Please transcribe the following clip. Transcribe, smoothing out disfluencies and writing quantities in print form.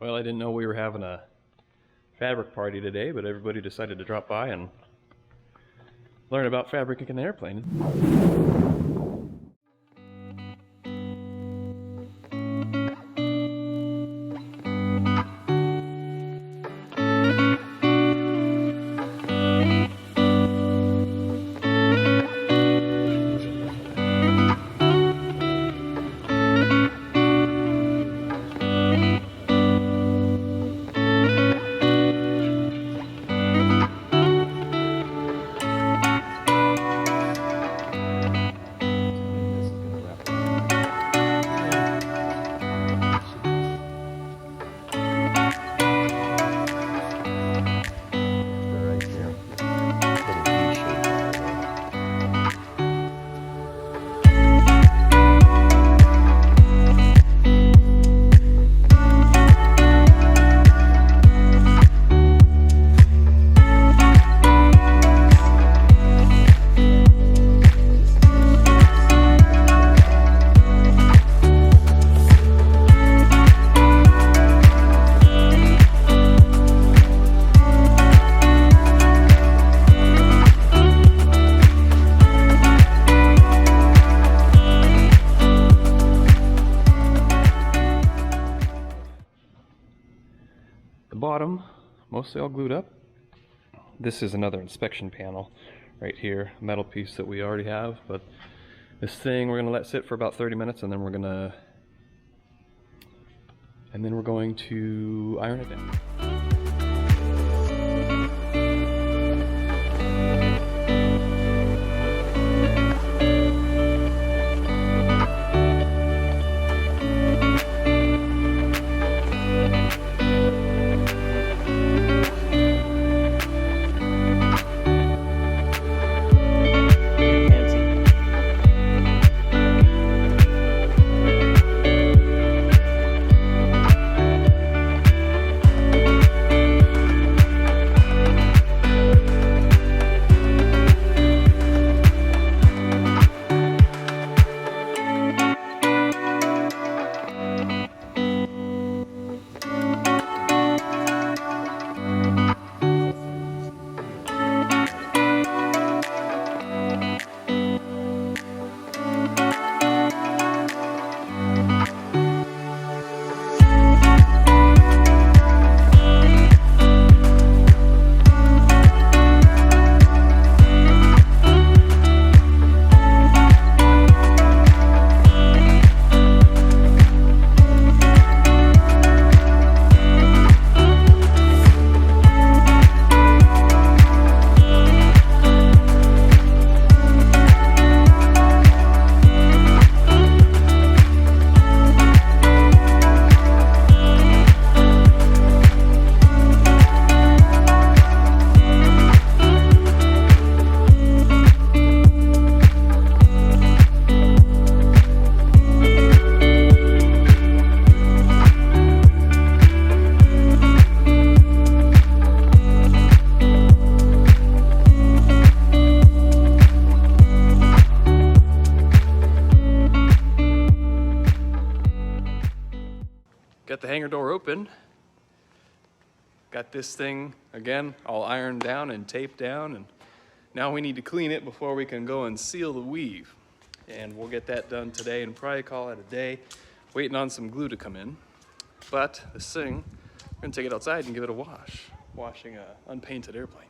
Well, I didn't know we were having a fabric party today, but everybody decided to drop by and learn about fabric in an airplane. The bottom, mostly all glued up. This is another inspection panel right here, a metal piece that we already have, but this thing we're gonna let sit for about 30 minutes and then we're going to iron it down. Got the hangar door open. Got this thing, again, all ironed down and taped down, and now we need to clean it before we can go and seal the weave. And we'll get that done today and probably call it a day, waiting on some glue to come in. But this thing, we're gonna take it outside and give it a wash, washing an unpainted airplane.